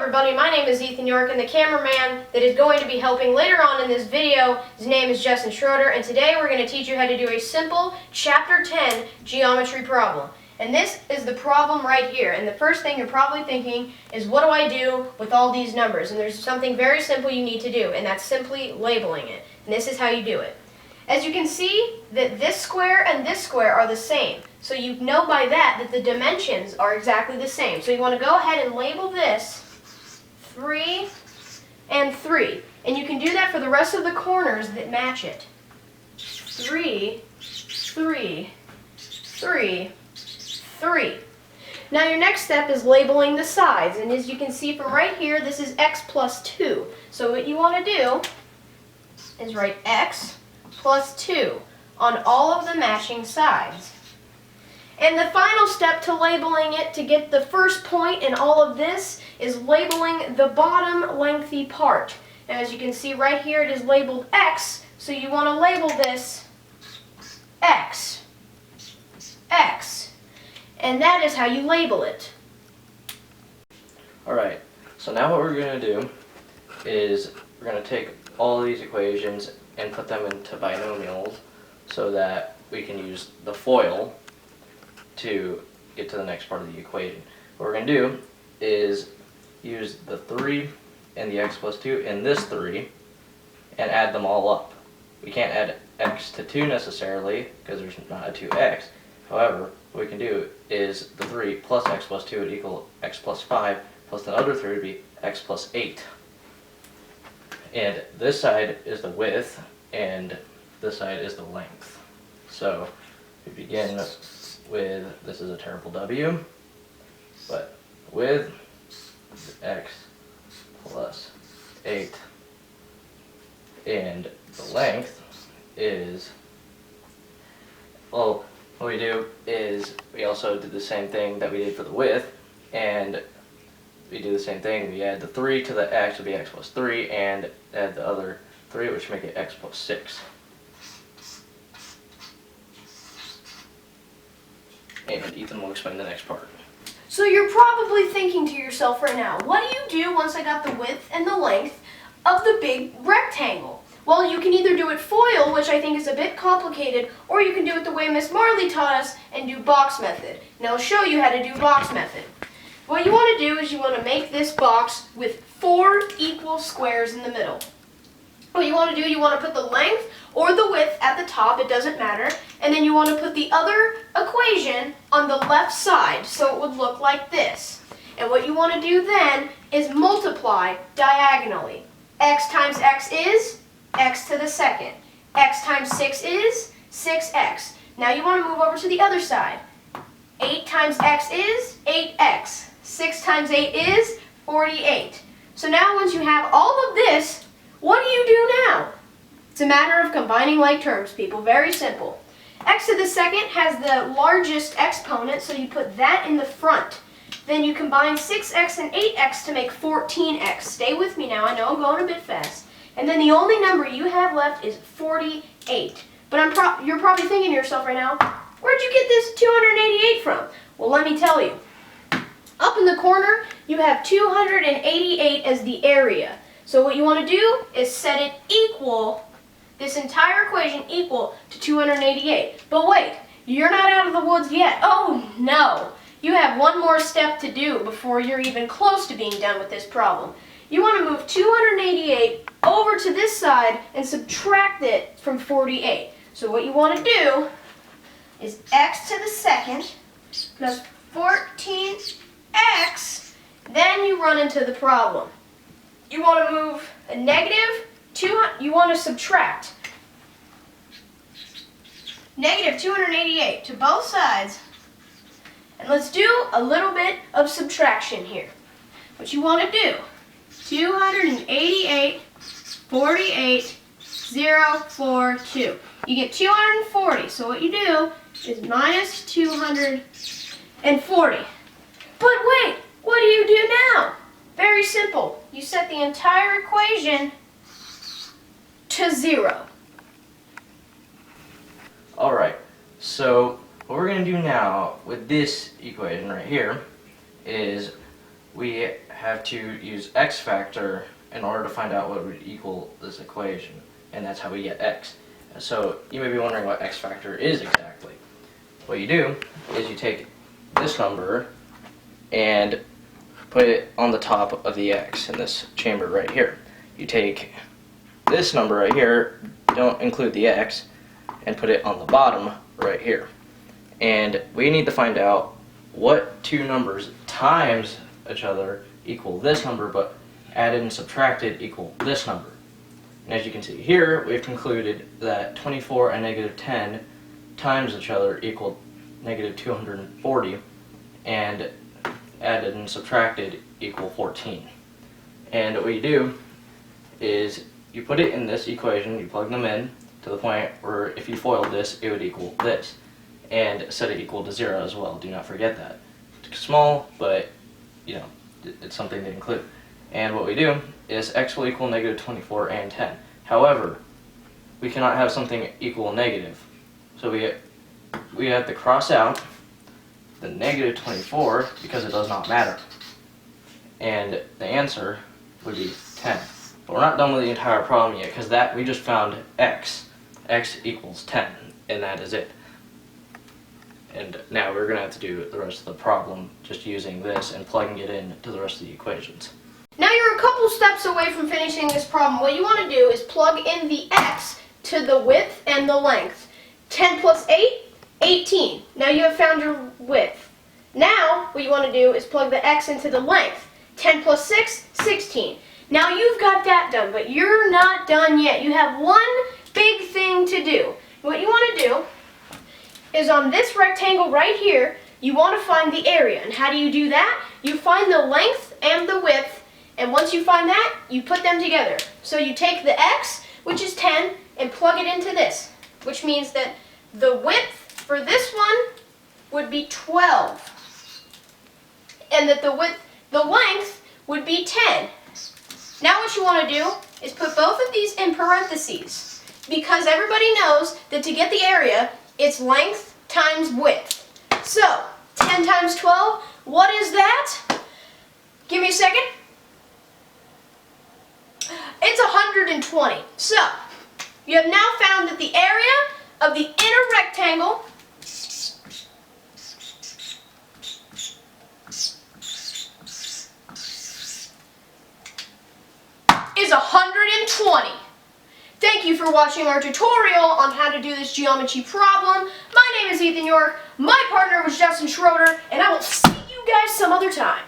everybody, my name is Ethan Yorke, and the cameraman that is going to be helping later on in this video, his name is Schroeder, and today we're going to teach you how to do a simple Chapter 10 geometry problem. And this is the problem right here, and the first thing you're probably thinking is, what do I do with all these numbers? And there's something very simple you need to do, and that's simply labeling it. And this is how you do it. As you can see, that this square and this square are the same. So you know by that the dimensions are exactly the same. So you want to go ahead and label this 3 and 3. And you can do that for the rest of the corners that match it. 3, 3, 3, 3. Now your next step is labeling the sides. And as you can see from right here, this is x plus 2. So what you want to do is write x plus 2 on all of the matching sides. And the final step to labeling it to get the first point in all of this is labeling the bottom lengthy part. Now as you can see right here, it is labeled x, so you want to label this x, x, and that is how you label it. Alright, so now what we're going to do is we're going to take all of these equations and put them into binomials so that we can use the FOIL to get to the next part of the equation. What we're going to do is use the 3 and the x plus 2 and this 3 and add them all up. We can't add x to 2 necessarily because there's not a 2x. However, what we can do is the 3 plus x plus 2 would equal x plus 5, plus the other 3 would be x plus 8. And this side is the width and this side is the length. So we begin with, this is a terrible W, but width is x plus 8, and the length is, well, what we do is we also do the same thing that we did for the width, and we do the same thing. We add the 3 to the x, would be x plus 3, and add the other 3, which make it x plus 6. And Ethan will explain the next part. So you're probably thinking to yourself right now, what do you do once I got the width and the length of the big rectangle? Well, you can either do it FOIL, which I think is a bit complicated, or you can do it the way Miss Marley taught us and do box method. And I'll show you how to do box method. What you want to do is you want to make this box with 4 equal squares in the middle. What you want to do, you want to put the length or the width at the top, it doesn't matter, and then you want to put the other equation on the left side so it would look like this. And what you want to do then is multiply diagonally. X times x is x to the second. X times 6 is 6x. Now you want to move over to the other side. 8 times x is 8x. 6 times 8 is 48. So now once you have all of this, what do you do now? It's a matter of combining like terms, people. Very simple. X to the second has the largest exponent, so you put that in the front. Then you combine 6x and 8x to make 14x. Stay with me now. I know I'm going a bit fast. And then the only number you have left is 48. But you're probably thinking to yourself right now, where'd you get this 288 from? Well, let me tell you. Up in the corner, you have 288 as the area. So what you want to do is set it equal, this entire equation equal to 288. But wait, you're not out of the woods yet. Oh no! You have one more step to do before you're even close to being done with this problem. You want to move 288 over to this side and subtract it from 48. So what you want to do is x to the second plus 14x, then you run into the problem. You want to move a negative 200, you want to subtract negative 288 to both sides. And let's do a little bit of subtraction here. What you want to do, 288, 48, 0, 4, 2. You get 240, so what you do is minus 240. But wait, what do you do now? Very simple. You set the entire equation to 0. Alright, so what we're going to do now with this equation right here is we have to use x factor in order to find out what would equal this equation, and that's how we get x. So you may be wondering what x factor is exactly. What you do is you take this number and put it on the top of the x in this chamber right here. You take this number right here, don't include the x, and put it on the bottom right here. And we need to find out what two numbers times each other equal this number, but added and subtracted equal this number. And as you can see here, we've concluded that 24 and negative 10 times each other equal negative 240, and added and subtracted equal 14. And what you do is you put it in this equation, you plug them in to the point where if you FOILed this, it would equal this. And set it equal to 0 as well, do not forget that. It's small, but you know, it's something to include. And what we do is x will equal negative 24 and 10. However, we cannot have something equal negative. So we have to cross out the negative 24 because it does not matter. And the answer would be 10. But we're not done with the entire problem yet, because that we just found x. X equals 10, and that is it. And now we're going to have to do the rest of the problem just using this and plugging it in to the rest of the equations. Now you're a couple steps away from finishing this problem. What you want to do is plug in the x to the width and the length. 10 plus 8, 18. Now you have found your width. Now what you want to do is plug the x into the length. 10 plus 6, 16. Now you've got that done, but you're not done yet. You have one big thing to do. What you want to do is on this rectangle right here, you want to find the area. And how do you do that? You find the length and the width, and once you find that, you put them together. So you take the x, which is 10, and plug it into this, which means that the width for this one would be 12, and that the length would be 10. Now what you want to do is put both of these in parentheses, because everybody knows that to get the area, it's length times width. So, 10 times 12, what is that? Give me a second. It's 120. So, you have now found that the area of the inner rectangle is 120. Thank you for watching our tutorial on how to do this geometry problem. My name is Yorke, my partner was Schroeder, and I will see you guys some other time.